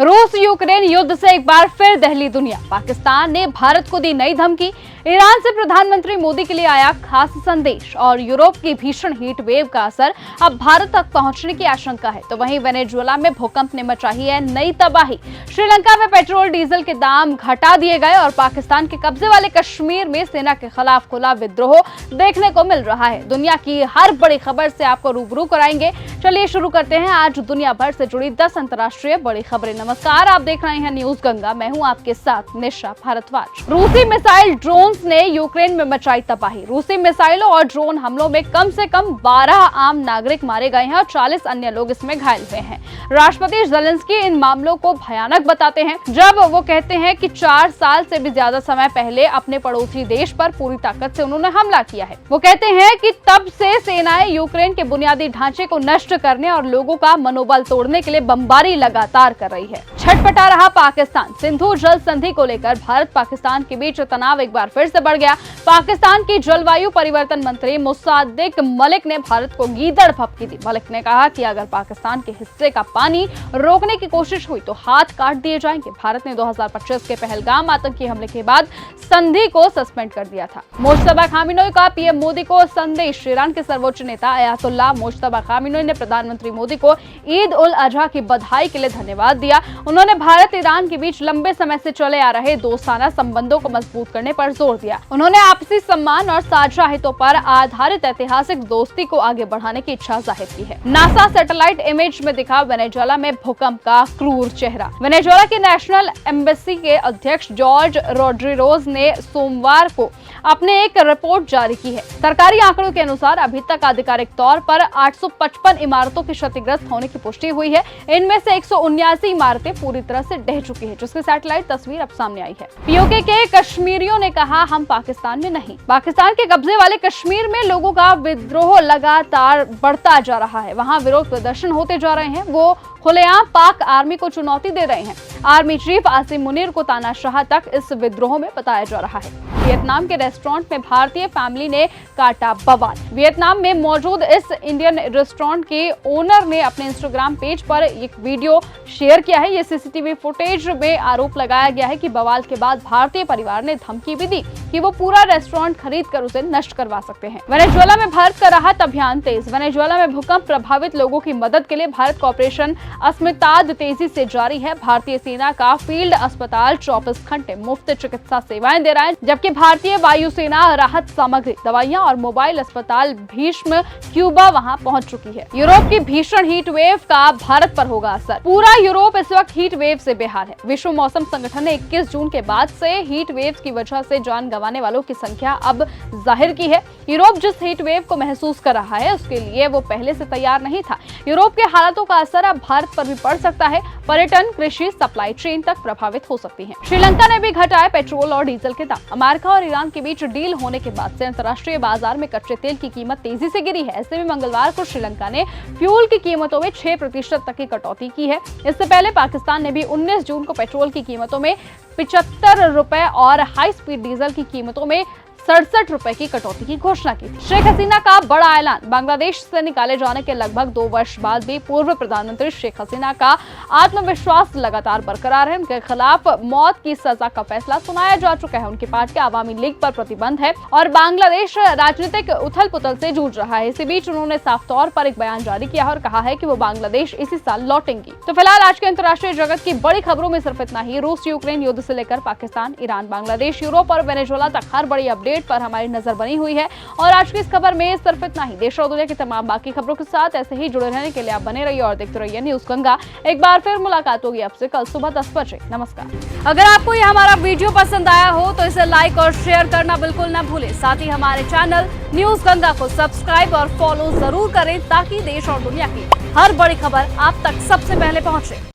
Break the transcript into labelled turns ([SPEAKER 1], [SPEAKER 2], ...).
[SPEAKER 1] रूस यूक्रेन युद्ध से एक बार फिर दहली दुनिया। पाकिस्तान ने भारत को दी नई धमकी। ईरान से प्रधानमंत्री मोदी के लिए आया खास संदेश और यूरोप की भीषण हीट वेव का असर अब भारत तक पहुंचने की आशंका है। तो वहीं वेनेजुएला में भूकंप ने मचाई है नई तबाही। श्रीलंका में पेट्रोल डीजल के दाम घटा दिए गए और पाकिस्तान के कब्जे वाले कश्मीर में सेना के खिलाफ खुला विद्रोह देखने को मिल रहा है। दुनिया की हर बड़ी खबर से आपको रूबरू कराएंगे। चलिए शुरू करते हैं आज दुनिया भर से जुड़ी 10 अंतर्राष्ट्रीय बड़ी खबरें। नमस्कार, आप देख रहे हैं न्यूज गंगा। मैं हूं आपके साथ निशा भारद्वाज। रूसी मिसाइल ड्रोन ने यूक्रेन में मचाई तबाही। रूसी मिसाइलों और ड्रोन हमलों में कम से कम 12 आम नागरिक मारे गए हैं और 40 अन्य लोग इसमें घायल हुए हैं। राष्ट्रपति ज़ेलेंस्की इन मामलों को भयानक बताते हैं जब वो कहते हैं कि 4 साल से भी ज्यादा समय पहले अपने पड़ोसी देश पर पूरी ताकत से उन्होंने हमला किया है। वो कहते हैं कि तब से सेनाएं यूक्रेन के बुनियादी ढांचे को नष्ट करने और लोगों का मनोबल तोड़ने के लिए बमबारी लगातार कर रही है। छटपटा रहा पाकिस्तान। सिंधु जल संधि को लेकर भारत पाकिस्तान के बीच तनाव एक बार फिर से बढ़ गया। पाकिस्तान की जलवायु परिवर्तन मंत्री मुसाद्दिक मलिक ने भारत को गीदड़ भभकी दी। मलिक ने कहा कि अगर पाकिस्तान के हिस्से का पानी रोकने की कोशिश हुई तो हाथ काट दिए जाएंगे। भारत ने 2025 के पहलगाम आतंकी हमले के बाद संधि को सस्पेंड कर दिया था। मुज्तबा खामिनोई का पीएम मोदी को संदेश। ईरान के सर्वोच्च नेता अयातुल्लाह मुज्तबा खामिनोई ने प्रधानमंत्री मोदी को ईद उल अजहा की बधाई के लिए धन्यवाद दिया। उन्होंने भारत ईरान के बीच लंबे समय से चले आ रहे दोस्ताना संबंधों को मजबूत करने पर जोर दिया। उन्होंने आपसी सम्मान और साझा हितों पर आधारित ऐतिहासिक दोस्ती को आगे बढ़ाने की इच्छा जाहिर की है। नासा सैटेलाइट इमेज में दिखा वेनेजुएला में भूकंप का क्रूर चेहरा। वेनेजुएला के नेशनल एम्बेसी के अध्यक्ष जॉर्ज रोड्रिगोज ने सोमवार को अपने एक रिपोर्ट जारी की है। सरकारी आंकड़ों के अनुसार अभी तक आधिकारिक तौर पर 855 इमारतों के क्षतिग्रस्त होने की पुष्टि हुई है। इनमें से 179 इमारतें पूरी तरह से ढह चुकी है, जिसकी सैटेलाइट तस्वीर अब सामने आई है। पीओके के कश्मीरियों ने कहा, हम पाकिस्तान में नहीं। पाकिस्तान के कब्जे वाले कश्मीर में लोगों का विद्रोह लगातार बढ़ता जा रहा है। वहां विरोध प्रदर्शन होते जा रहे हैं। वो खुलेआम पाक आर्मी को चुनौती दे रहे हैं। आर्मी चीफ आसिम मुनीर को तानाशाह तक इस विद्रोह में बताया जा रहा है। वियतनाम के रेस्टोरेंट में भारतीय फैमिली ने काटा बवाल। वियतनाम में मौजूद इस इंडियन रेस्टोरेंट के ओनर ने अपने इंस्टाग्राम पेज पर एक वीडियो शेयर किया है। ये सीसीटीवी फुटेज में आरोप लगाया गया है कि बवाल के बाद भारतीय परिवार ने धमकी भी दी कि वो पूरा रेस्टोरेंट खरीद कर उसे नष्ट करवा सकते हैं। वेनेजुएला में भारत का राहत अभियान तेज। वेनेजुएला में भूकंप प्रभावित लोगों की मदद के लिए भारत का ऑपरेशन अस्मिताद तेजी से जारी है। भारतीय सेना का फील्ड अस्पताल 24 घंटे मुफ्त चिकित्सा सेवाएं दे रहा है, जबकि भारतीय वायुसेना राहत सामग्री, दवाइयां और मोबाइल अस्पताल भीष्म क्यूबा वहां पहुंच चुकी है। यूरोप की भीषण हीट वेव का भारत पर होगा असर। पूरा यूरोप इस वक्त हीट वेव से बेहाल है। विश्व मौसम संगठन ने 21 जून के बाद से हीट वेव की वजह से जान गंवाने वालों की संख्या अब जाहिर की है। यूरोप जिस हीट वेव को महसूस कर रहा है उसके लिए वो पहले से तैयार नहीं था। यूरोप के हालातों का असर अब भारत पर भी पड़ सकता है। पर्यटन, कृषि, सप्लाई चेन तक प्रभावित हो सकती है। श्रीलंका ने भी घटाए पेट्रोल और डीजल के दाम। अमेरिका और ईरान के बीच डील होने के बाद से अंतर्राष्ट्रीय बाजार में कच्चे तेल की कीमत तेजी से गिरी है। ऐसे में मंगलवार को श्रीलंका ने फ्यूल की कीमतों में 6% तक की कटौती की है। इससे पहले पाकिस्तान ने भी 19 जून को पेट्रोल की कीमतों में 75 रुपए और हाई स्पीड डीजल की कीमतों में 67 रुपए की कटौती की घोषणा की। शेख हसीना का बड़ा ऐलान। बांग्लादेश से निकाले जाने के लगभग 2 वर्ष बाद भी पूर्व प्रधानमंत्री शेख हसीना का आत्मविश्वास लगातार बरकरार है। उनके खिलाफ मौत की सजा का फैसला सुनाया जा चुका है। उनकी पार्टी अवामी लीग पर प्रतिबंध है और बांग्लादेश राजनीतिक उथल पुथल से जूझ रहा है। इसी बीच उन्होंने साफ तौर पर एक बयान जारी किया और कहा है कि वो बांग्लादेश इसी साल लौटेंगी। तो फिलहाल आज के अंतर्राष्ट्रीय जगत की बड़ी खबरों में सिर्फ इतना ही। रूस यूक्रेन युद्ध से लेकर पाकिस्तान, ईरान, बांग्लादेश, यूरोप और वेनेजुएला तक हर बड़ी अपडेट पर हमारी नजर बनी हुई है। और आज की इस खबर में सिर्फ इतना ही। देश और दुनिया की तमाम बाकी खबरों के साथ ऐसे ही जुड़े रहने के लिए आप बने रहिए और देखते रहिए न्यूज गंगा। एक बार फिर मुलाकात होगी आपसे कल सुबह 10 बजे। नमस्कार। अगर आपको ये हमारा वीडियो पसंद आया हो तो इसे लाइक और शेयर करना बिल्कुल न भूलें। साथ ही हमारे चैनल न्यूज गंगा को सब्सक्राइब और फॉलो जरूर करें ताकि देश और दुनिया की हर बड़ी खबर आप तक सबसे पहले पहुंचे।